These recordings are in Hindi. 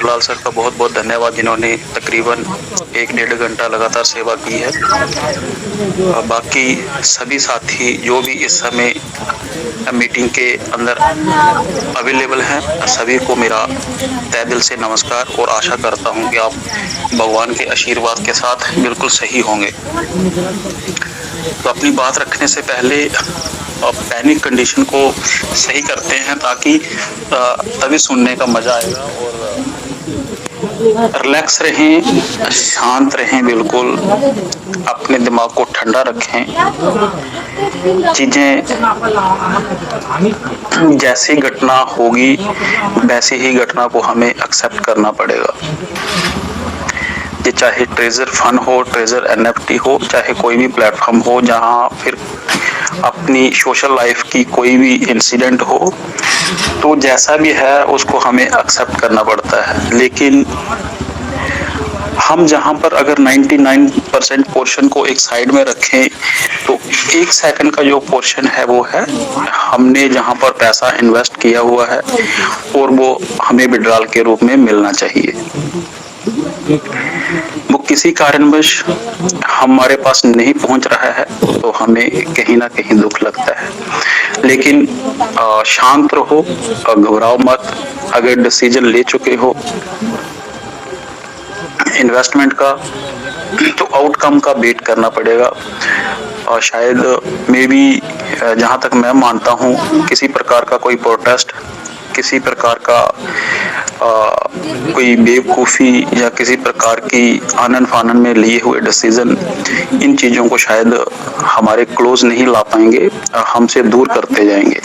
लाल सर का बहुत बहुत धन्यवाद, जिन्होंने तकरीबन 1 डेढ़ घंटा लगातार सेवा की है। बाकी सभी साथी जो भी इस समय मीटिंग के अंदर अवेलेबल हैं, सभी को मेरा तहे दिल से नमस्कार और आशा करता हूं कि आप भगवान के आशीर्वाद के साथ बिल्कुल सही होंगे। तो अपनी बात रखने से पहले पैनिक कंडीशन को सही करते हैं, ताकि तभी सुनने का मजा आएगा। और रिलैक्स रहें, शांत रहें, बिल्कुल अपने दिमाग को ठंडा रखें। चीजें जैसी घटना होगी वैसी ही घटना को हमें एक्सेप्ट करना पड़ेगा। ये चाहे ट्रेजर फन हो, ट्रेजर एनएफटी हो, चाहे कोई भी प्लेटफॉर्म हो जहां फिर अपनी सोशल लाइफ की कोई भी इंसिडेंट हो, तो जैसा भी है उसको हमें एक्सेप्ट करना पड़ता है। लेकिन हम जहां पर अगर 99% पोर्शन को एक साइड में रखें, तो 1 सेकंड का जो पोर्शन है वो है हमने जहां पर पैसा इन्वेस्ट किया हुआ है और वो हमें विड्रॉल के रूप में मिलना चाहिए। वो किसी कारणवश हमारे पास नहीं पहुंच रहा है तो हमें कहीं ना कहीं दुख लगता है। लेकिन शांत रहो, घबराओ मत। अगर डिसीजन ले चुके हो इन्वेस्टमेंट का, तो आउटकम का वेट करना पड़ेगा। और शायद मे बी जहां तक मैं मानता हूं, किसी प्रकार का कोई प्रोटेस्ट, किसी प्रकार का कोई बेवकूफ़ी या किसी प्रकार की आनन फानन में लिए हुए डिसीजन, इन चीज़ों को शायद हमारे क्लोज नहीं ला पाएंगे, हमसे दूर करते जाएंगे।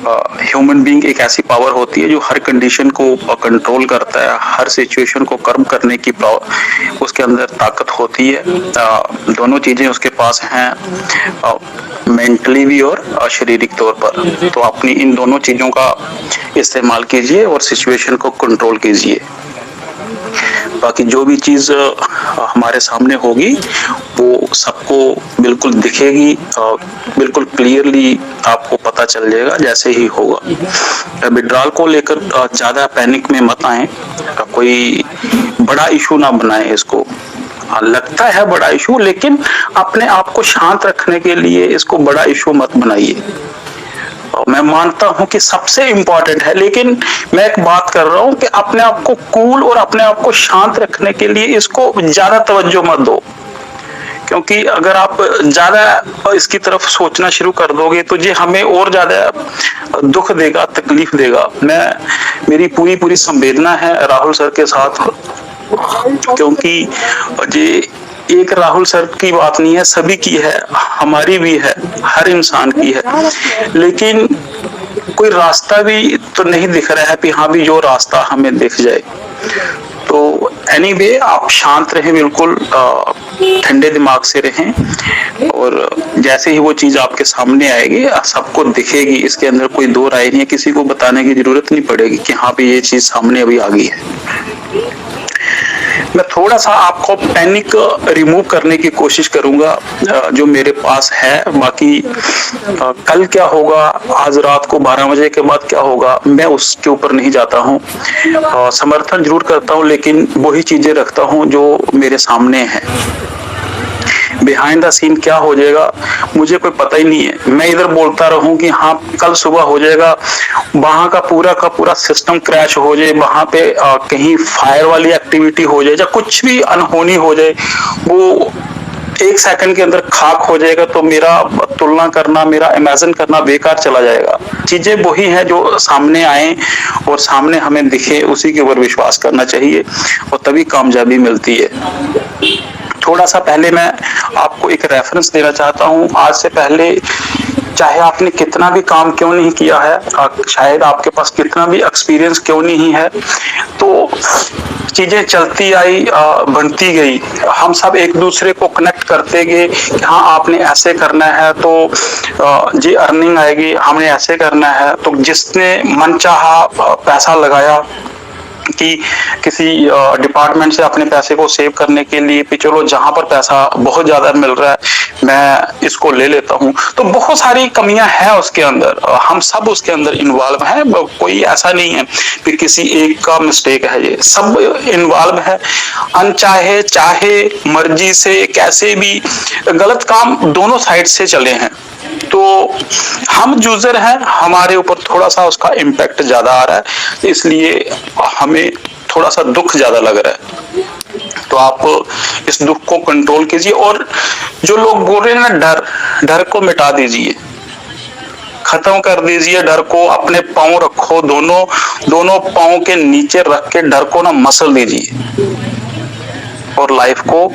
ह्यूमन बीइंग एक ऐसी पावर होती है जो हर कंडीशन को कंट्रोल करता है, हर सिचुएशन को कर्म करने की पावर उसके अंदर ताकत होती है। दोनों चीजें उसके पास हैं, मेंटली भी और शारीरिक तौर पर। तो अपनी इन दोनों चीजों का इस्तेमाल कीजिए और सिचुएशन को कंट्रोल कीजिए। बाकी जो भी चीज हमारे सामने होगी वो सबको बिल्कुल दिखेगी, बिल्कुल क्लियरली आपको पता चल जाएगा जैसे ही होगा। विड्रॉल को लेकर ज्यादा पैनिक में मत आए, कोई बड़ा इशू ना बनाए इसको। लगता है बड़ा इशू, लेकिन अपने आप को शांत रखने के लिए इसको बड़ा इशू मत बनाइए। मैं मानता हूं कि सबसे इम्पोर्टेंट है, लेकिन मैं एक बात कर रहा हूं कि अपने आप को कूल और अपने आप को शांत रखने के लिए इसको ज्यादा तवज्जो मत दो। क्योंकि अगर आप ज्यादा इसकी तरफ सोचना शुरू कर दोगे तो ये हमें और ज्यादा दुख देगा, तकलीफ देगा। मेरी पूरी संवेदना है राहुल सर के साथ, क्योंकि ये एक राहुल सर की बात नहीं है, सभी की है, हमारी भी है, हर इंसान की है। लेकिन कोई रास्ता भी तो नहीं दिख रहा है कि हाँ भी जो रास्ता हमें दिख जाए। तो एनीवे आप शांत रहें, बिल्कुल ठंडे दिमाग से रहें, और जैसे ही वो चीज आपके सामने आएगी सबको दिखेगी, इसके अंदर कोई दो राय नहीं है, किसी को बताने की जरूरत नहीं पड़ेगी कि हाँ भी ये चीज सामने अभी आ गई है। मैं थोड़ा सा आपको पैनिक रिमूव करने की कोशिश करूंगा जो मेरे पास है। बाकी कल क्या होगा, आज रात को 12 बजे के बाद क्या होगा, मैं उसके ऊपर नहीं जाता हूं। समर्थन जरूर करता हूं, लेकिन वही चीजें रखता हूं जो मेरे सामने है। बिहाइंड द सीन क्या हो जाएगा मुझे कोई पता ही नहीं है। मैं इधर बोलता रहूं कि हाँ कल सुबह हो जाएगा, वहां का पूरा सिस्टम क्रैश हो जाए, वहां पे कहीं फायर वाली एक्टिविटी हो जाए या कुछ भी अनहोनी हो जाए, वो 1 सेकंड के अंदर खाक हो जाएगा, तो मेरा तुलना करना, मेरा इमेजिन करना बेकार चला जाएगा। चीजें वही हैं जो सामने आए और सामने हमें दिखे, उसी के ऊपर विश्वास करना चाहिए और तभी कामयाबी मिलती है। थोड़ा सा पहले मैं आपको एक रेफरेंस देना चाहता हूं। आज से पहले चाहे आपने कितना भी काम क्यों नहीं किया है, शायद आपके पास कितना भी एक्सपीरियंस क्यों नहीं है, तो चीजें चलती आई, बनती गई। हम सब एक दूसरे को कनेक्ट करते गए कि हाँ आपने ऐसे करना है तो जी अर्निंग आएगी, हमने ऐसे करना है। तो जिसने मन चाहा पैसा लगाया, कि किसी डिपार्टमेंट से अपने पैसे को सेव करने के लिए भी चलो जहां पर पैसा बहुत ज्यादा मिल रहा है मैं इसको ले लेता हूं। तो बहुत सारी कमियां हैं उसके अंदर, हम सब उसके अंदर इन्वॉल्व हैं, कोई ऐसा नहीं है कि किसी एक का मिस्टेक है, ये सब इन्वॉल्व है। अनचाहे चाहे मर्जी से कैसे भी गलत काम दोनों साइड से चले हैं। तो हम यूजर हैं, हमारे ऊपर थोड़ा सा उसका इम्पैक्ट ज्यादा आ रहा है, इसलिए हमें थोड़ा सा दुख ज्यादा लग रहा है। तो आप इस दुख को कंट्रोल कीजिए, और जो लोग बोल रहे हैं ना डर को मिटा दीजिए, खत्म कर दीजिए डर को। अपने पांव रखो, दोनों पांव के नीचे रख के डर को ना मसल दीजिए और लाइफ को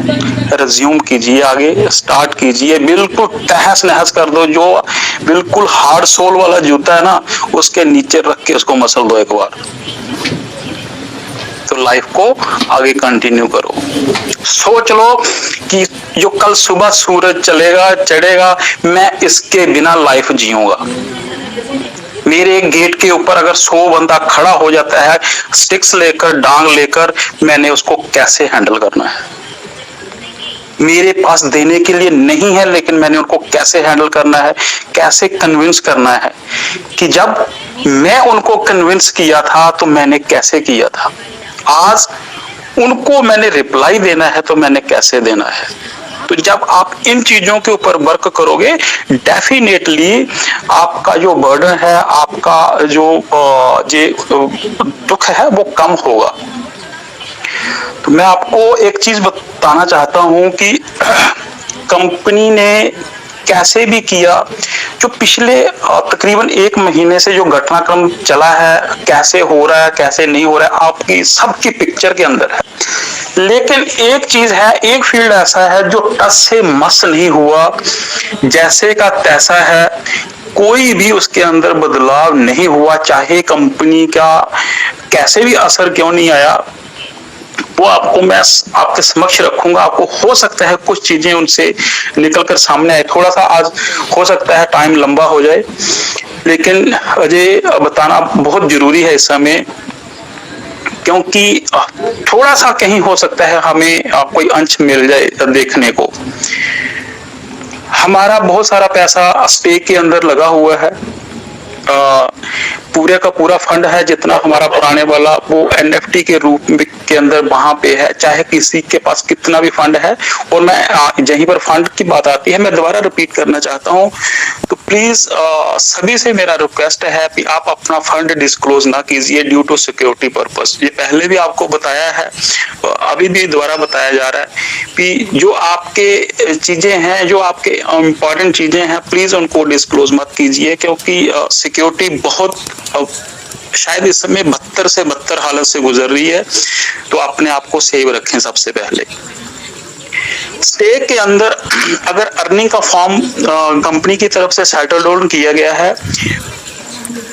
रिज्यूम कीजिए, आगे स्टार्ट कीजिए। बिल्कुल तहस नहस कर दो, जो बिल्कुल हार्ड सोल वाला जूता है ना उसके नीचे रख के उसको मसल दो एक बार, तो लाइफ को आगे कंटिन्यू करो। सोच लो कि जो कल सुबह सूरज चढ़ेगा मैं इसके बिना लाइफ जीऊंगा। मेरे गेट के ऊपर अगर 100 बंदा खड़ा हो जाता है स्टिक्स लेकर, डांग लेकर, मैंने उसको कैसे हैंडल करना है? मेरे पास देने के लिए नहीं है, लेकिन मैंने उनको कैसे हैंडल करना है, कैसे कन्विंस करना है। कि जब मैं उनको कन्विंस किया था तो मैंने कैसे किया था, आज उनको मैंने रिप्लाई देना है तो मैंने कैसे देना है। तो जब आप इन चीजों के ऊपर वर्क करोगे, डेफिनेटली आपका जो बर्डन है, आपका जो दुख है वो कम होगा। तो मैं आपको एक चीज बताना चाहता हूं कि कंपनी ने कैसे भी किया, जो पिछले तकरीबन 1 महीने से जो घटनाक्रम चला है, कैसे हो रहा है कैसे नहीं हो रहा है, आपकी सबकी पिक्चर के अंदर है। लेकिन एक चीज है, एक फील्ड ऐसा है जो टस से मस नहीं हुआ, जैसे का तैसा है, कोई भी उसके अंदर बदलाव नहीं हुआ, चाहे कंपनी का कैसे भी असर क्यों नहीं आया, वो आपको मैं आपके समक्ष रखूंगा। आपको हो सकता है कुछ चीजें उनसे निकलकर सामने आए, थोड़ा सा आज हो सकता है टाइम लंबा हो जाए, लेकिन अजय बताना बहुत जरूरी है इस समय, क्योंकि थोड़ा सा कहीं हो सकता है हमें कोई अंश मिल जाए देखने को। हमारा बहुत सारा पैसा स्टेक के अंदर लगा हुआ है, पूरे का पूरा फंड है जितना हमारा पुराने वाला, वो एनएफटी के रूप के अंदर वहां पे है, चाहे किसी के पास कितना भी फंड है। और मैं यहीं पर फंड की बात आती है, मैं दोबारा रिपीट करना चाहता हूं, तो प्लीज सभी से मेरा रिक्वेस्ट है कि आप अपना फंड डिस्क्लोज ना कीजिए ड्यू टू सिक्योरिटी पर्पस। ये पहले भी आपको बताया है, अभी भी दोबारा बताया जा रहा है कि जो आपके चीजें हैं, जो आपके इंपॉर्टेंट चीजें हैं, प्लीज उनको डिस्क्लोज मत कीजिए, क्योंकि सिक्योरिटी बहुत शायद इस समय 72 से 72 हालत से गुजर रही है। तो अपने आप को सेव रखें सबसे पहले। स्टेक के अंदर अगर अर्निंग का फॉर्म कंपनी की तरफ से सेटल डाउन किया गया है,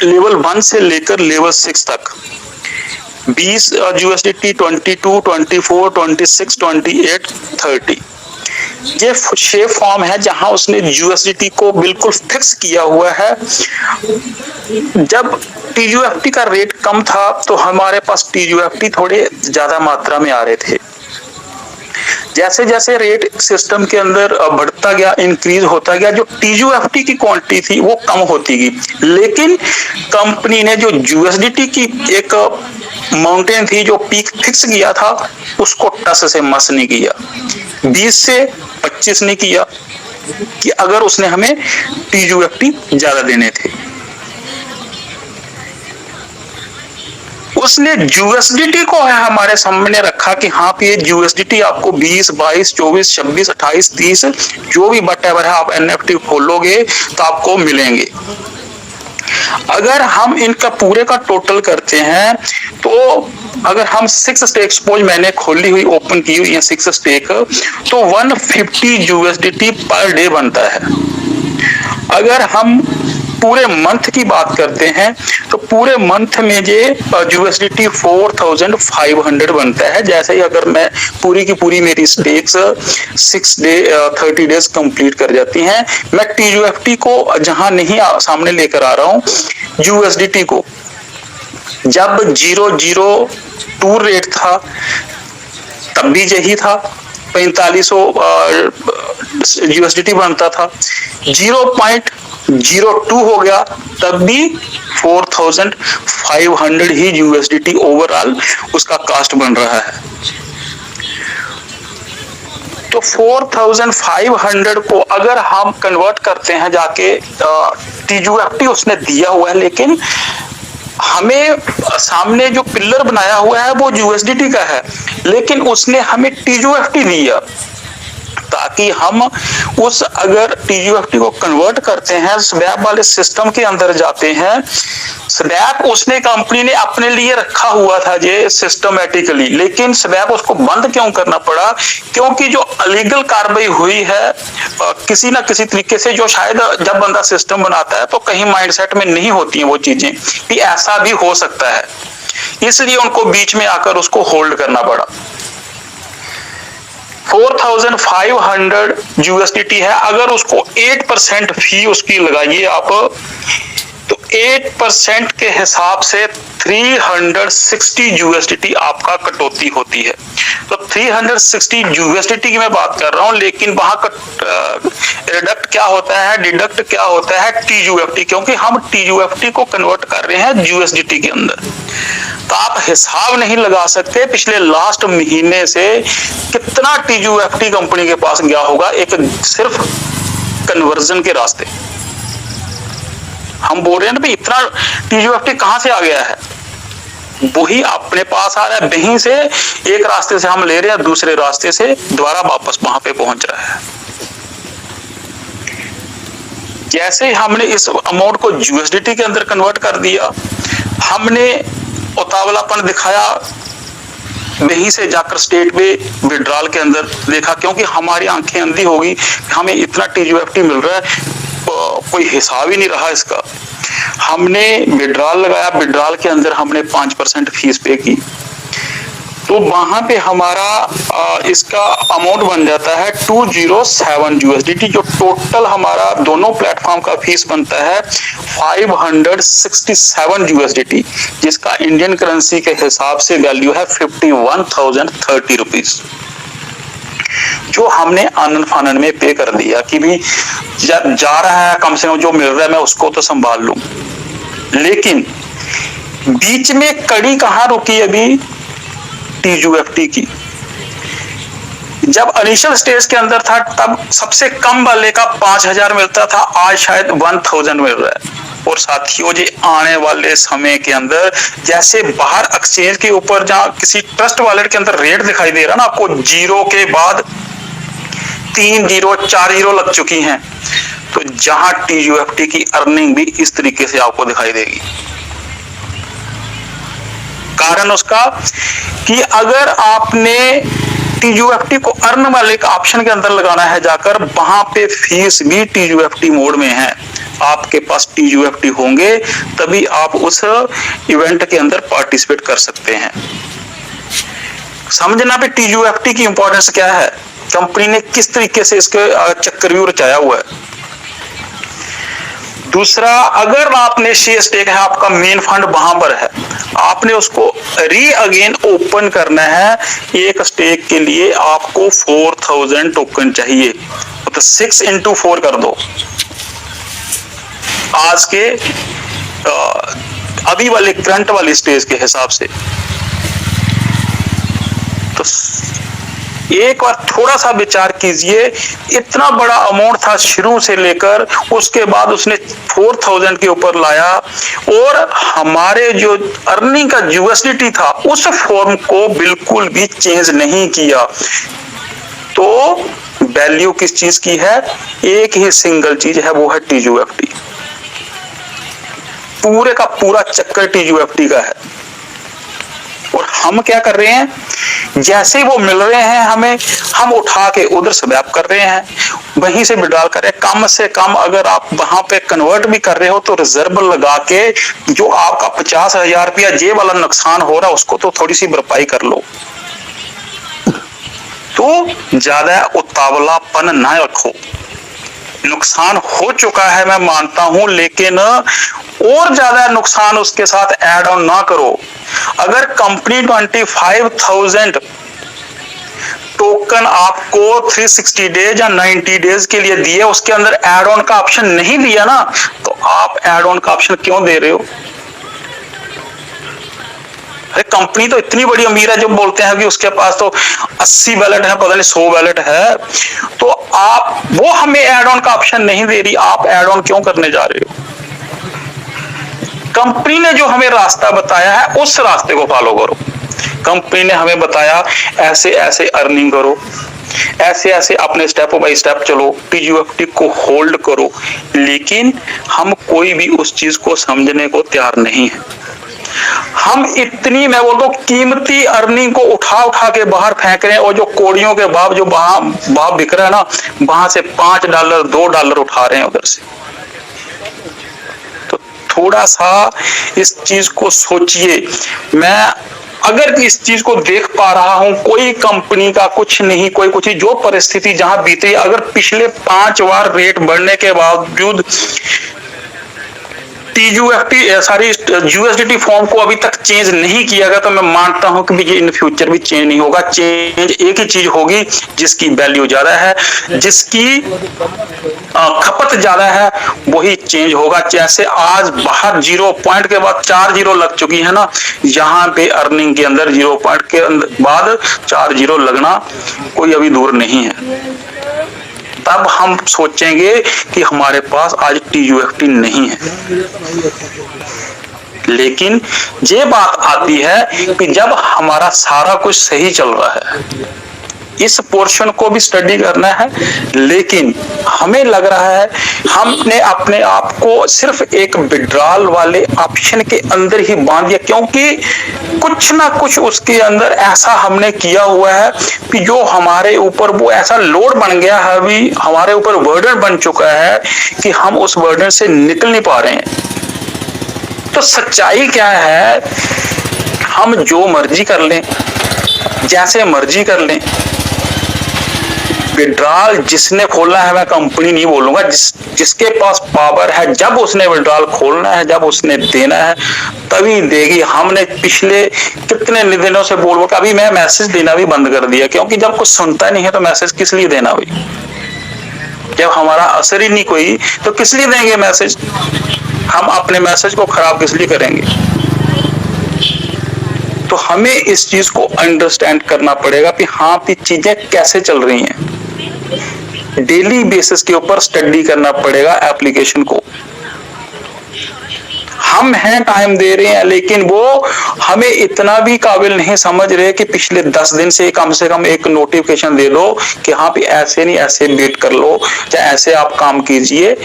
लेवल 1 से लेकर लेवल 6 तक 20 USDT, 22, 24, 26, 28, 30 ये शेप फॉर्म है जहां उसने USDT को बिल्कुल फिक्स किया हुआ है। जब TUFT का रेट कम था तो हमारे पास TUFT थोड़े ज्यादा मात्रा में आ रहे थे। जैसे जैसे रेट सिस्टम के अंदर बढ़ता गया, इंक्रीज होता गया, जो TUFT की क्वांटिटी थी वो कम होती गई। लेकिन कंपनी ने जो USDT की एक माउंटेन थी, जो पीक फिक्स किया था, उसको टस से मस नहीं किया, 20 से 25 नहीं किया कि अगर उसने हमें TUFT ज्यादा देने थे। उसने USDT को है हमारे सामने रखा कि हाँ ये USDT आपको 20, 22, 24, 26, 28, 30 जो भी वटेवर है आप NFT खोलोगे तो आपको मिलेंगे। अगर हम इनका पूरे का टोटल करते हैं तो अगर हम 6 स्टेक, सपोज मैंने खोली हुई ओपन की हुई है 6 स्टेक, तो 150 USDT पर डे बनता है। अगर हम पूरे मंथ की बात करते हैं तो पूरे मंथ में ये USDT 4500 बनता है। जैसे ही अगर मैं पूरी की पूरी मेरी स्टेक्स 30 डेज कंप्लीट कर जाती हैं, मैं TUFT को जहां नहीं सामने लेकर आ रहा हूं, USDT को जब 0.02 रेट था तब भी यही था, 4500 यूएसडीटी बनता था। 0.02 हो गया तब भी 4500 ही यूएसडीटी ओवरऑल उसका कास्ट बन रहा है। तो 4500 को अगर हम कन्वर्ट करते हैं जाके, टीयूएफटी उसने दिया हुआ है, लेकिन हमें सामने जो पिलर बनाया हुआ है वो यूएसडीटी का है, लेकिन उसने हमें टीयूएफटी दिया ताकि हम उस अगर टीयूएफटी को कन्वर्ट करते हैं, स्वैप वाले सिस्टम के अंदर जाते हैं। स्वैप उसने कंपनी ने अपने लिए रखा हुआ था ये सिस्टमेटिकली, लेकिन स्वैप उसको बंद क्यों करना पड़ा? क्योंकि जो अलीगल कार्रवाई हुई है किसी ना किसी तरीके से, जो शायद जब बंदा सिस्टम बनाता है तो कहीं माइंडसेट में नहीं होती हैं वो चीजें कि ऐसा भी हो सकता है, इसलिए उनको बीच में आकर उसको होल्ड करना पड़ा। 4500 यूएसडीटी है, अगर उसको 8% फी उसकी लगाइए आप, तो 8% के हिसाब से 360 यूएसडीटी आपका कटौती होती है। तो 360 यूएसडीटी की मैं बात कर रहा हूं, लेकिन वहां का डिडक्ट क्या होता है, डिडक्ट क्या होता है टीयूएफटी, क्योंकि हम टीयूएफटी को कन्वर्ट कर रहे हैं यूएसडीटी के अंदर। तो आप हिसाब नहीं लगा सकते पिछले लास्ट महीने से कितना टीयूएफटी कंपनी के पास गया होगा एक सिर्फ कन्वर्जन के रास्ते। हम बोल रहे हैं ना भाई इतना टीयूएफटी कहां से आ गया है, वही अपने पास आ रहा है, वहीं से एक रास्ते से हम ले रहे हैं, दूसरे रास्ते से दोबारा वापस वहां पे पहुंच रहा है। जैसे हमने इस अमाउंट को यूएसडीटी के अंदर कन्वर्ट कर दिया, हमने उतावलापन दिखाया, वहीं से जाकर स्टेट में विड्रॉल के अंदर देखा, क्योंकि हमारी आंखें अंधी होगी, हमें इतना टीयूएफटी मिल रहा है, कोई हिसाब ही नहीं रहा इसका। हमने विड्रॉल लगाया, विड्रॉल के अंदर हमने 5% फीस पे की, तो वहां पे हमारा इसका अमाउंट बन जाता है 207 यूएसडीटी। जो टोटल हमारा दोनों प्लेटफॉर्म का फीस बनता है 567 यूएसडीटी, जिसका इंडियन करेंसी के हिसाब से वैल्यू है 51,030 रुपीज, जो हमने आनंद फानन में पे कर दिया कि भी जा रहा है, कम से कम जो मिल रहा है मैं उसको तो संभाल लूं। लेकिन बीच में कड़ी कहां रुकी अभी टीयूएफटी की? जब इनिशियल स्टेज के अंदर था तब सबसे कम वाले का 5000 मिलता था, आज शायद 1000 मिल रहा है। और साथियों जी आने वाले समय के अंदर जैसे बाहर एक्सचेंज के ऊपर जहां किसी ट्रस्ट वॉलेट के अंदर रेट दिखाई दे रहा ना आपको, 0 के बाद 3 0 4 0 लग चुकी हैं, तो जहां टीयूएफटी की अर्निंग भी इस तरीके से आपको दिखाई देगी। कारण उसका कि अगर आपने टीयूएफटी को अर्न वाले का ऑप्शन के अंदर लगाना है जाकर, वहां पे फीस भी टीयूएफटी मोड में है। आपके पास टीयूएफटी होंगे तभी आप उस इवेंट के अंदर पार्टिसिपेट कर सकते हैं। समझना भी टीयूएफटी की इंपॉर्टेंस क्या है, कंपनी ने किस तरीके से इसके चक्रव्यूह रचाया हुआ है। दूसरा, अगर आपने शेयर स्टेक है, आपका मेन फंड वहां पर है, आपने उसको री अगेन ओपन करना है, एक स्टेक के लिए आपको 4000 टोकन चाहिए, तो 6 into 4 कर दो। आज के अभी वाले करंट वाली स्टेज के हिसाब से, तो एक बार थोड़ा सा विचार कीजिए, इतना बड़ा अमाउंट था शुरू से लेकर, उसके बाद उसने 4000 के ऊपर लाया और हमारे जो अर्निंग का यूएसडीटी था उस फॉर्म को बिल्कुल भी चेंज नहीं किया। तो वैल्यू किस चीज की है? एक ही सिंगल चीज है, वो है टीयूएफटी। पूरे का पूरा चक्कर टीयूएफटी का है। और हम क्या कर रहे हैं, जैसे वो मिल रहे हैं हमें, हम उठा के उधर स्वैप कर रहे हैं, वहीं से विड्रॉल कर रहे हैं। कम से कम अगर आप वहां पे कन्वर्ट भी कर रहे हो तो रिजर्व लगा के जो आपका 50,000 रुपया जेब वाला नुकसान हो रहा है उसको तो थोड़ी सी भरपाई कर लो। तो ज्यादा उतावलापन ना रखो। नुकसान हो चुका है मैं मानता हूं, लेकिन और ज्यादा नुकसान उसके साथ ऐड ऑन ना करो। अगर कंपनी 25,000 टोकन आपको 360 डेज या 90 डेज के लिए दिए, उसके अंदर ऐड ऑन का ऑप्शन नहीं दिया ना, तो आप ऐड ऑन का ऑप्शन क्यों दे रहे हो? अरे कंपनी तो इतनी बड़ी अमीर है जो बोलते हैं कि उसके पास तो 80 बैलेट है, पता नहीं 100 बैलेट है, तो आप वो हमें ऐड ऑन का ऑप्शन नहीं दे रही, आप ऐड ऑन क्यों करने जा रहे हो? कंपनी ने जो हमें रास्ता बताया है उस रास्ते को फॉलो करो। कंपनी ने हमें बताया ऐसे ऐसे अर्निंग करो, ऐसे ऐसे अपने स्टेप बाय स्टेप चलो, टीयूएफटी को होल्ड करो, लेकिन हम कोई भी उस चीज को समझने को तैयार नहीं है। हम इतनी, मैं बोलता हूं, कीमती अर्निंग को उठा उठा के बाहर फेंक रहे हैं, और जो कोड़ियों के भाव जो भाव बिक रहा है ना, वहां से $5 $2 उठा रहे हैं उधर से। तो थोड़ा सा इस चीज को सोचिए। मैं अगर इस चीज को देख पा रहा हूं, कोई कंपनी का कुछ नहीं, कोई कुछ, जो परिस्थिति जहां बीती, अगर पिछले 5 बार रेट बढ़ने के बावजूद टीयूएफटी सारी यूएसडीटी फॉर्म को अभी तक चेंज नहीं किया गया, तो मैं मानता हूं कि ये इन फ्यूचर भी चेंज नहीं होगा। चेंज एक ही चीज होगी, जिसकी वैल्यू ज्यादा है, जिसकी खपत ज्यादा है, वही चेंज होगा। जैसे आज बाहर 0 पॉइंट के बाद 4 जीरो लग चुकी है ना, यहाँ पे अर्निंग के अंदर 0 पॉइंट के बाद 4 जीरो लगना कोई अभी दूर नहीं है। तब हम सोचेंगे कि हमारे पास आज टीयूएफटी नहीं है। लेकिन ये बात आती है कि जब हमारा सारा कुछ सही चल रहा है, इस पोर्शन को भी स्टडी करना है, लेकिन हमें लग रहा है हमने अपने आप को सिर्फ एक विड्रॉल वाले ऑप्शन के अंदर ही बांध दिया, क्योंकि कुछ ना कुछ उसके अंदर ऐसा हमने किया हुआ है कि जो हमारे ऊपर वो ऐसा लोड बन गया है, अभी हमारे ऊपर बर्डन बन चुका है कि हम उस बर्डन से निकल नहीं पा रहे हैं। तो सच्चाई क्या है, हम जो मर्जी कर लें, जैसे मर्जी कर लें, विड्रॉल जिसने खोलना है, मैं कंपनी नहीं बोलूंगा, जिसके पास पावर है, जब उसने विड्रॉल खोलना है, जब उसने देना है, तभी देगी। हमने पिछले कितने दिनों से बोल के अभी मैं मैसेज देना भी बंद कर दिया, क्योंकि जब कुछ सुनता नहीं है तो मैसेज किस लिए देना भाई? जब हमारा असर ही नहीं कोई, तो किस लिए देंगे मैसेज? हम अपने मैसेज को खराब किस लिए करेंगे? तो हमें इस चीज को अंडरस्टैंड करना पड़ेगा कि हाँ भी चीजें कैसे चल रही हैं। डेली बेसिस के ऊपर स्टडी करना पड़ेगा एप्लीकेशन को। हम हैं, टाइम दे रहे हैं, लेकिन वो हमें इतना भी काबिल नहीं समझ रहे कि पिछले 10 दिन से कम एक नोटिफिकेशन दे दो कि हाँ भी ऐसे नहीं, ऐसे वेट कर लो, या ऐसे आप काम कीजिए,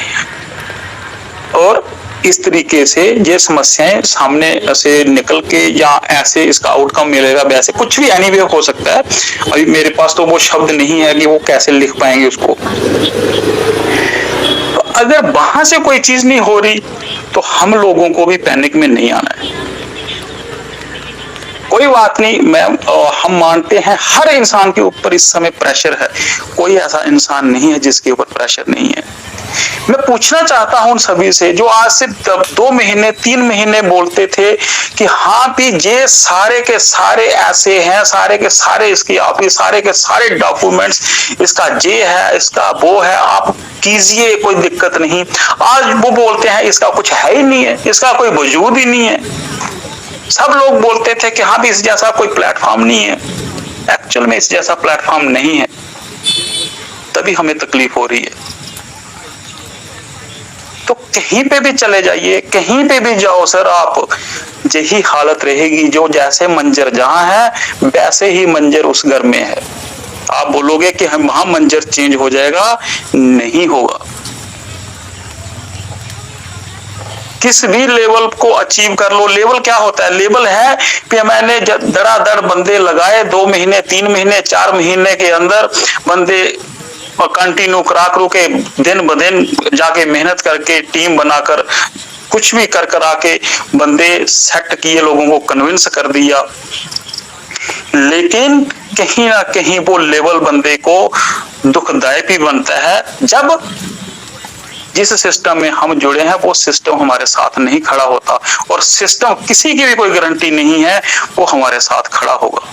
और इस तरीके से ये समस्याएं सामने से निकल के, या ऐसे इसका आउटकम मिलेगा, वैसे कुछ भी एनीवे हो सकता है। अभी मेरे पास तो वो शब्द नहीं है कि वो कैसे लिख पाएंगे उसको। तो अगर वहां से कोई चीज नहीं हो रही, तो हम लोगों को भी पैनिक में नहीं आना है। कोई बात नहीं, हम मानते हैं हर इंसान के ऊपर इस समय प्रेशर है, कोई ऐसा इंसान नहीं है जिसके ऊपर प्रेशर नहीं है। मैं पूछना चाहता हूं उन सभी से जो आज से 2 महीने 3 महीने बोलते थे कि हाँ भी ये सारे के सारे ऐसे हैं, सारे के सारे इसकी ऑफिस, सारे के सारे डॉक्यूमेंट्स, इसका ये है, इसका वो है, आप कीजिए, कोई दिक्कत नहीं। आज वो बोलते हैं इसका कुछ है ही नहीं है, इसका कोई वजूद ही नहीं है। सब लोग बोलते थे कि हाँ भी इस जैसा कोई प्लेटफॉर्म नहीं है। एक्चुअल में इस जैसा प्लेटफॉर्म नहीं है, तभी हमें तकलीफ हो रही है। तो कहीं पे भी चले जाइए, कहीं पे भी जाओ सर, आप यही हालत रहेगी। जो जैसे मंजर जहां है, वैसे ही मंजर उस घर में है। आप बोलोगे कि हम वहां मंजर चेंज हो जाएगा, नहीं होगा। किस भी लेवल को अचीव कर लो। लेवल क्या होता है? लेवल है कि मैंने धड़ाधड़ बंदे लगाए, 2 महीने 3 महीने 4 महीने के अंदर बंदे कंटिन्यू करा के दिन ब दिन जाके मेहनत करके टीम बनाकर कुछ भी कर करा के बंदे सेट किए, लोगों को कन्विंस कर दिया। लेकिन कहीं ना कहीं वो लेवल बंदे को दुखदायक भी बनता है, जब जिस सिस्टम में हम जुड़े हैं वो सिस्टम हमारे साथ नहीं खड़ा होता, और सिस्टम किसी की भी कोई गारंटी नहीं है वो हमारे साथ खड़ा होगा।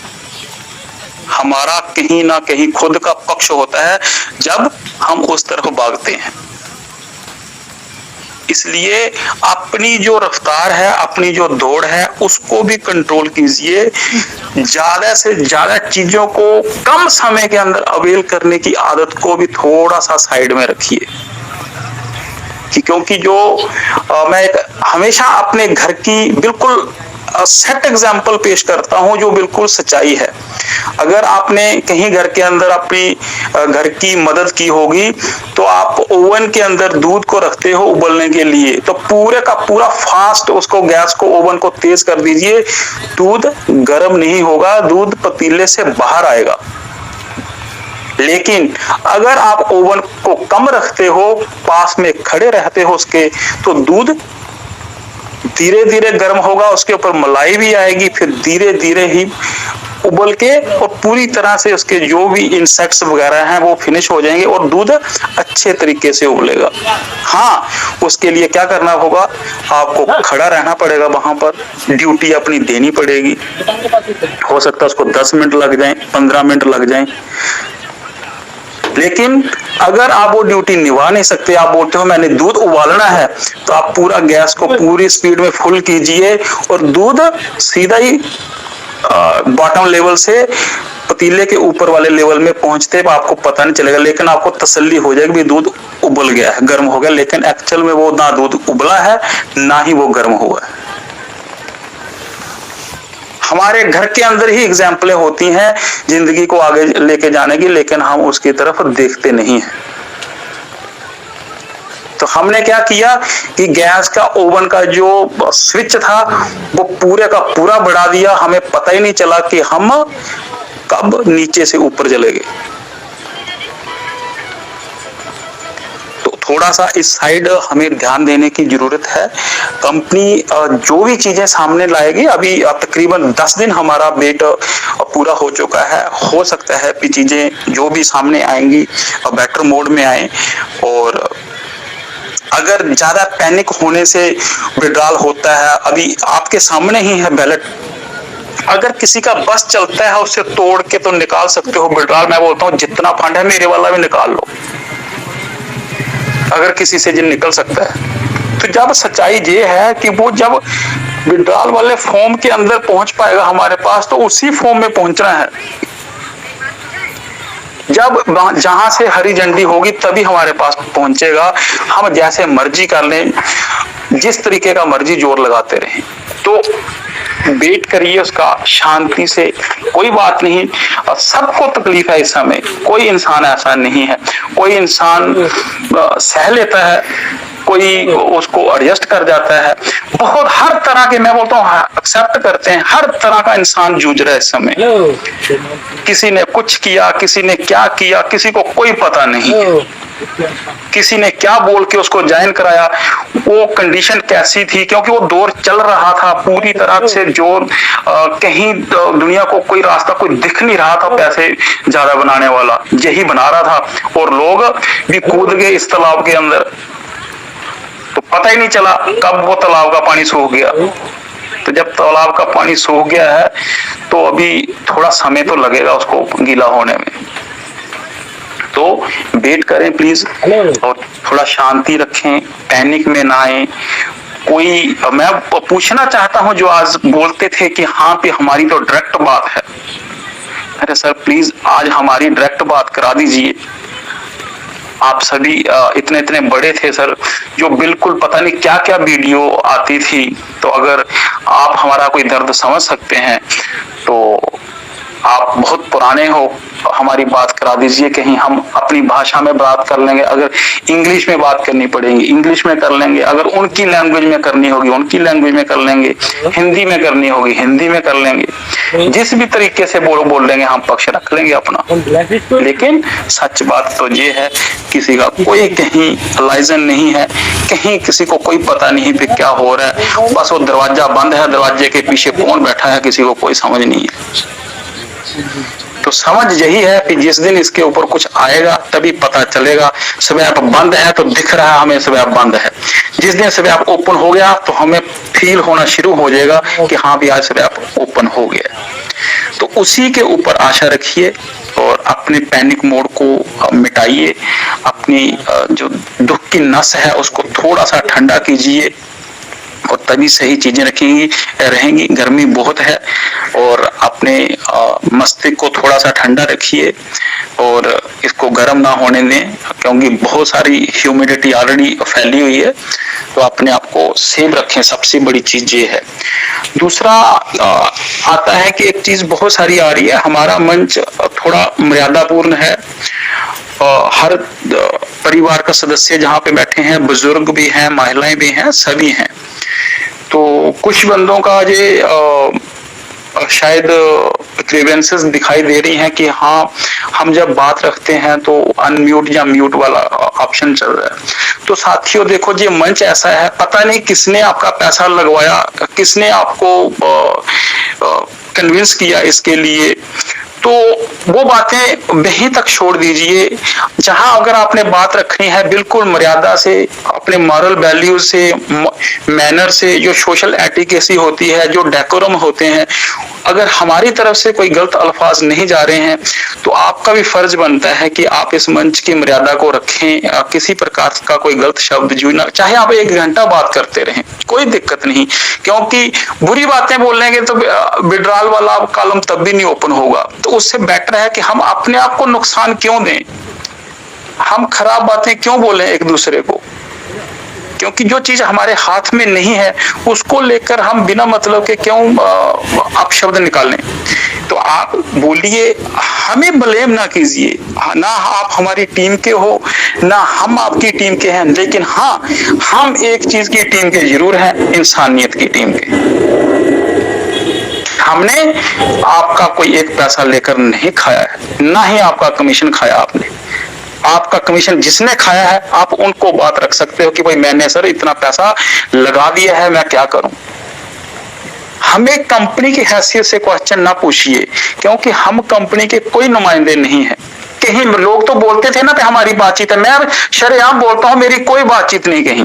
हमारा कहीं ना कहीं खुद का पक्ष होता है जब हम उस तरफ भागते हैं। इसलिए अपनी जो रफ्तार है, अपनी जो दौड़ है, उसको भी कंट्रोल कीजिए। ज्यादा से ज्यादा चीजों को कम समय के अंदर अवेल करने की आदत को भी थोड़ा सा साइड में रखिए, क्योंकि जो मैं हमेशा अपने घर की बिल्कुल सेट एग्जाम्पल पेश करता हूं जो बिल्कुल सच्चाई है। अगर आपने कहीं घर के अंदर अपनी घर की मदद की होगी तो आप ओवन के अंदर दूध को रखते हो उबलने के लिए, तो पूरे का पूरा फास्ट उसको गैस को ओवन को तेज कर दीजिए, दूध गर्म नहीं होगा, दूध पतीले से बाहर आएगा। लेकिन अगर आप ओवन को कम रखते हो, पास में खड़े रहते हो उसके, तो दूध धीरे धीरे गर्म होगा, उसके ऊपर मलाई भी आएगी, फिर धीरे धीरे ही उबल के और पूरी तरह से उसके जो भी इंसेक्ट्स वगैरह हैं वो फिनिश हो जाएंगे और दूध अच्छे तरीके से उबलेगा। हाँ, उसके लिए क्या करना होगा, आपको खड़ा रहना पड़ेगा, वहां पर ड्यूटी अपनी देनी पड़ेगी। हो सकता है उसको 10 मिनट लग जाए, 15 मिनट लग जाए, लेकिन अगर आप वो ड्यूटी निभा नहीं सकते, आप बोलते हो मैंने दूध उबालना है, तो आप पूरा गैस को पूरी स्पीड में फुल कीजिए और दूध सीधा ही बॉटम लेवल से पतीले के ऊपर वाले लेवल में पहुंचते आपको पता नहीं चलेगा, लेकिन आपको तसल्ली हो जाएगी दूध उबल गया है, गर्म हो गया, लेकिन एक्चुअल में वो ना दूध उबला है ना ही वो गर्म हुआ है। हमारे घर के अंदर ही एग्जाम्पलें होती हैं जिंदगी को आगे लेके जाने की, लेकिन हम उसकी तरफ देखते नहीं हैं। तो हमने क्या किया कि गैस का ओवन का जो स्विच था वो पूरे का पूरा बढ़ा दिया, हमें पता ही नहीं चला कि हम कब नीचे से ऊपर चले गए। थोड़ा सा इस साइड हमें ध्यान देने की जरूरत है। कंपनी जो भी चीजें सामने लाएगी, अभी तकरीबन 10 दिन हमारा वेट पूरा हो चुका है, हो सकता है कि चीजें जो भी सामने आएंगी बेटर मोड में आए, और अगर ज्यादा पैनिक होने से विड्रॉल होता है, अभी आपके सामने ही है बैलेट, अगर किसी का बस चलता है उससे तोड़ के तो निकाल सकते हो विड्रॉल। मैं बोलता हूँ जितना फंड है मेरे वाला भी निकाल लो, अगर किसी से जिन निकल सकता है। तो जब सच्चाई ये है कि वो जब विड्रॉल वाले फॉर्म के अंदर पहुंच पाएगा हमारे पास, तो उसी फॉर्म में पहुंचना है। जब जहां से हरी झंडी होगी तभी हमारे पास पहुंचेगा। हम जैसे मर्जी कर लें, जिस तरीके का मर्जी जोर लगाते रहें, तो वेट करिए उसका शांति से, कोई बात नहीं। सबको तकलीफ है इस समय, कोई इंसान ऐसा नहीं है, कोई इंसान सह लेता है, कोई उसको एडजस्ट कर जाता है, बहुत हर तरह के, मैं बोलता हूँ एक्सेप्ट करते हैं, हर तरह का इंसान जूझ रहा है इस समय। किसी ने कुछ किया, किसी ने क्या किया, किसी को कोई पता नहीं, किसी ने क्या बोल के उसको ज्वाइन कराया, वो कंडीशन कैसी थी, क्योंकि वो दौर चल रहा था पूरी तरह से, जो कहीं दुनिया को कोई रास्ता कोई दिख नहीं रहा था पैसे ज्यादा बनाने वाला, यही बना रहा था, और लोग भी कूद गए इस तालाब के अंदर, तो पता ही नहीं चला कब वो तालाब का पानी सूख गया। तो जब तालाब का पानी सूख गया है तो अभी थोड़ा समय तो लगेगा उसको गीला होने में, तो वेट करें प्लीज, और थोड़ा शांति रखें, पैनिक में ना आए। कोई मैं पूछना चाहता हूं जो आज बोलते थे कि हाँ पे हमारी तो डायरेक्ट बात है, अरे सर प्लीज आज हमारी डायरेक्ट बात करा दीजिए। आप सभी इतने इतने बड़े थे सर, जो बिल्कुल पता नहीं क्या क्या वीडियो आती थी, तो अगर आप हमारा कोई दर्द समझ सकते हैं तो आप बहुत पुराने हो, हमारी बात करा दीजिए, कहीं हम अपनी भाषा में बात कर लेंगे, अगर इंग्लिश में बात करनी पड़ेगी इंग्लिश में कर लेंगे, अगर उनकी लैंग्वेज में करनी होगी उनकी लैंग्वेज में कर लेंगे, हिंदी में करनी होगी हिंदी में कर लेंगे, जिस भी तरीके से बोल लेंगे हम पक्ष रख लेंगे अपना। लेकिन सच बात तो ये है, किसी का कोई कहीं लाइजन नहीं है, कहीं किसी को कोई पता नहीं पे क्या हो रहा है, बस वो दरवाजा बंद है, दरवाजे के पीछे कौन बैठा है किसी को कोई समझ नहीं है। तो समझ यही है कि जिस दिन इसके ऊपर कुछ आएगा तभी पता चलेगा। स्वैप बंद है तो दिख रहा है हमें स्वैप बंद है, जिस दिन स्वैप ओपन हो गया तो हमें फील होना शुरू हो जाएगा कि हाँ भी आज स्वैप ओपन हो गया। तो उसी के ऊपर आशा रखिए और अपने पैनिक मोड को मिटाइए, अपनी जो दुख की नस है उसको थोड़ा सा ठंडा कीजिए और तभी सही चीजें रहेंगी। गर्मी बहुत है और अपने मस्तिष्क को थोड़ा सा ठंडा रखिए और इसको गर्म ना होने दें, क्योंकि बहुत सारी ह्यूमिडिटी ऑलरेडी फैली हुई है। तो अपने आप को सेफ रखें, सबसे बड़ी चीज ये है। दूसरा आता है कि एक चीज बहुत सारी आ रही है, हमारा मंच थोड़ा मर्यादापूर्ण है। हर परिवार का सदस्य जहाँ पे बैठे हैं, बुजुर्ग भी हैं, महिलाएं भी हैं, सभी हैं। तो कुछ बंदों का ये शायद ग्रीवेंसेस दिखाई दे रही हैं कि हाँ हम जब बात रखते हैं तो अनम्यूट या म्यूट वाला ऑप्शन चल रहा है। तो साथियों देखो, ये मंच ऐसा है, पता नहीं किसने आपका पैसा लगवाया, किसने आपको कन्विंस किया इसके लिए। तो वो बातें वहीं तक छोड़ दीजिए। जहां अगर आपने बात रखनी है बिल्कुल मर्यादा से, अपने मॉरल वैल्यू से, मैनर से, जो सोशल एटिकेसी होती है, जो डेकोरम होते हैं, अगर हमारी तरफ से कोई गलत अल्फाज नहीं जा रहे हैं तो आपका भी फर्ज बनता है कि आप इस मंच की मर्यादा को रखें। किसी प्रकार का कोई गलत शब्द यूज ना, चाहे आप 1 घंटा बात करते रहें, कोई दिक्कत नहीं, क्योंकि बुरी बातें बोलेंगे तो विड्रॉल वाला कॉलम तब भी नहीं ओपन होगा। तो उससे बेटर है कि हम अपने आप को नुकसान क्यों दें, हम खराब बातें क्यों बोलें एक दूसरे को, क्योंकि जो चीज हमारे हाथ में नहीं है उसको लेकर हम बिना मतलब के क्यों आप शब्द निकालें। तो आप बोलिए, हमें ब्लेम ना कीजिए, ना आप हमारी टीम के हो ना हम आपकी टीम के हैं, लेकिन हाँ हम एक चीज की टीम के जरूर हैं, इंसानियत की टीम के। हमने आपका कोई एक पैसा लेकर नहीं खाया है, ना ही आपका कमीशन खाया आपने। आपका कमीशन जिसने खाया है आप उनको बात रख सकते हो कि भाई मैंने सर इतना पैसा लगा दिया है, मैं क्या करूं। हमें कंपनी की हैसियत से क्वेश्चन ना पूछिए, क्योंकि हम कंपनी के कोई नुमाइंदे नहीं है। कहीं लोग तो बोलते थे ना कि हमारी बातचीत है, मैं शरेआम बोलता हूं मेरी कोई बातचीत नहीं कहीं,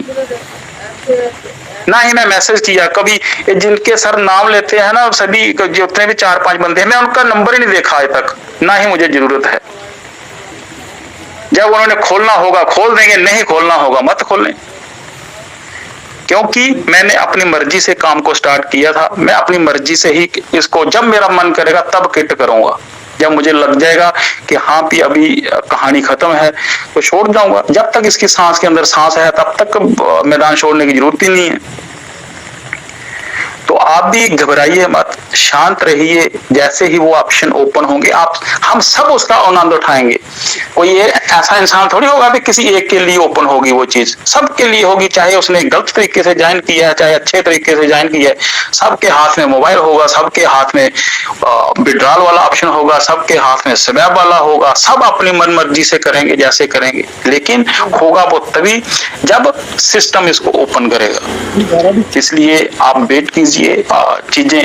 ना ही मैं मैसेज किया कभी। जिनके सर नाम लेते हैं ना सभी, जितने भी 4-5 बंदे हैं, मैं उनका नंबर ही नहीं देखा आज तक, ना ही मुझे जरूरत है। जब उन्होंने खोलना होगा खोल देंगे, नहीं खोलना होगा मत खोलें, क्योंकि मैंने अपनी मर्जी से काम को स्टार्ट किया था। मैं अपनी मर्जी से ही इसको, जब मेरा मन करेगा तब किट करूंगा। जब मुझे लग जाएगा कि हाँ भी अभी कहानी खत्म है तो छोड़ जाऊंगा। जब तक इसकी सांस के अंदर सांस है तब तक मैदान छोड़ने की जरूरत ही नहीं है। तो आप भी घबराइए मत, शांत रहिए। जैसे ही वो ऑप्शन ओपन होंगे आप हम सब उसका आनंद उठाएंगे। कोई ऐसा इंसान थोड़ी होगा कि किसी एक के लिए ओपन होगी, वो चीज सबके लिए होगी, चाहे उसने गलत तरीके से ज्वाइन किया है चाहे अच्छे तरीके से ज्वाइन किया है। सबके हाथ में मोबाइल होगा, सबके हाथ में विड्रॉल वाला ऑप्शन होगा, सबके हाथ में स्वैप वाला होगा। सब अपनी मन मर्जी से करेंगे जैसे करेंगे, लेकिन होगा वो तभी जब सिस्टम इसको ओपन करेगा। इसलिए आप वेट कीजिए, चीजें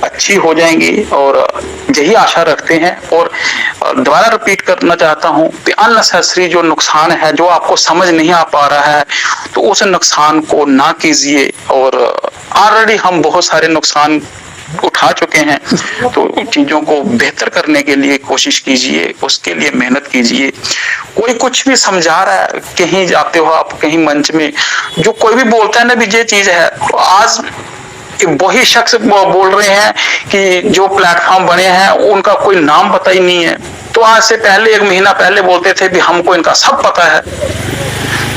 अच्छी हो जाएंगी और यही आशा रखते हैं। और दोबारा रिपीट करना चाहता हूं कि अननेसेसरी जो नुकसान है, जो आपको समझ नहीं आ पा रहा है, तो उस नुकसान को ना कीजिए। और ऑलरेडी हम बहुत सारे नुकसान उठा चुके हैं, तो चीजों को बेहतर करने के लिए कोशिश कीजिए, उसके लिए मेहनत कीजिए। कोई कुछ भी समझा रहा है, कहीं जाते हो आप, कहीं मंच में जो कोई भी बोलता है ना भी ये चीज है, तो आज वही शख्स बोल रहे हैं कि जो प्लेटफॉर्म बने हैं उनका कोई नाम पता ही नहीं है। तो आज से पहले 1 महीना पहले बोलते थे भी हमको इनका सब पता है।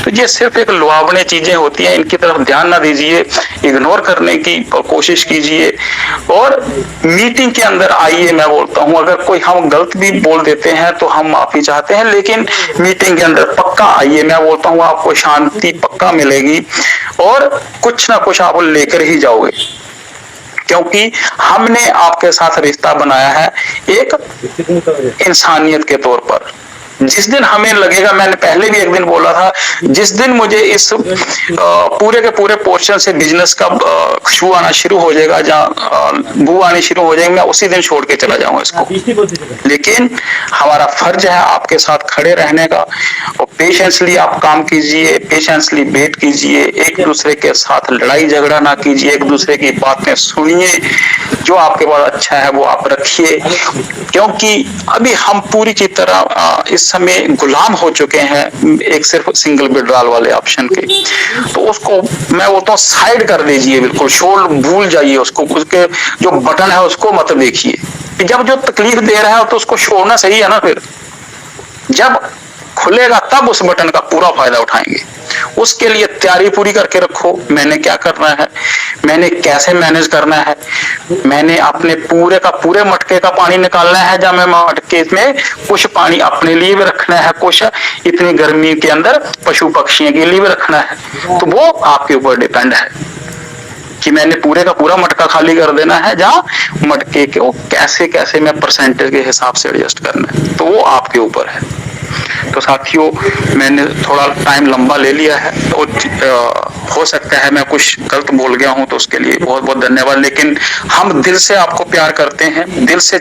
तो ये सिर्फ एक लुभावनी चीजें होती हैं, इनकी तरफ ध्यान ना दीजिए, इग्नोर करने की कोशिश कीजिए। और मीटिंग के अंदर आइए, मैं बोलता हूं अगर कोई हम गलत भी बोल देते हैं तो हम माफी चाहते हैं, लेकिन मीटिंग के अंदर पक्का आइए। मैं बोलता हूं आपको शांति पक्का मिलेगी और कुछ ना कुछ आप लेकर ही जाओगे, क्योंकि हमने आपके साथ रिश्ता बनाया है एक इंसानियत के तौर पर। जिस दिन हमें लगेगा, मैंने पहले भी एक दिन बोला था, जिस दिन मुझे इस पूरे के पूरे पोर्शन से बिजनेस का खुशबू आना शुरू हो जाएगा, जहाँ बू आनी शुरू हो जाएगी, मैं उसी दिन छोड़ के चला जाऊंगा इसको। लेकिन हमारा फर्ज है आपके साथ खड़े रहने का, और पेशेंसली आप काम कीजिए, पेशेंसली वेट कीजिए, एक दूसरे के साथ लड़ाई झगड़ा ना कीजिए, एक दूसरे की बातें सुनिए, जो आपके पास अच्छा है वो आप रखिए, क्योंकि अभी हम पूरी की तरह इस समय गुलाम हो चुके हैं एक सिर्फ सिंगल विड्रॉल वाले ऑप्शन के। तो उसको मैं बोलता हूँ साइड कर दीजिए, बिल्कुल छोड़ भूल जाइए उसको, उसके जो बटन है उसको मत देखिए। जब जो तकलीफ दे रहा है तो उसको छोड़ना सही है ना, फिर जब खुलेगा तब उस बटन का पूरा फायदा उठाएंगे। उसके लिए तैयारी पूरी करके रखो, मैंने क्या करना है, मैंने कैसे मैनेज करना है, मैंने अपने पूरे का पूरे मटके का पानी निकालना है, जब मैं मटके में कुछ पानी अपने लिए भी रखना है, कुछ इतनी गर्मी के अंदर पशु पक्षियों के लिए भी रखना है। तो वो आपके ऊपर डिपेंड है कि मैंने पूरे का पूरा मटका खाली कर देना है, जहां मटके को कैसे कैसे मैं परसेंटेज के हिसाब से एडजस्ट करना है, तो वो आपके ऊपर है। तो साथियों, मैंने थोड़ा टाइम लंबा ले लिया है, तो हो सकता है मैं कुछ गलत बोल गया हूं, तो उसके लिए बहुत बहुत धन्यवाद। लेकिन हम दिल से आपको प्यार करते हैं, दिल से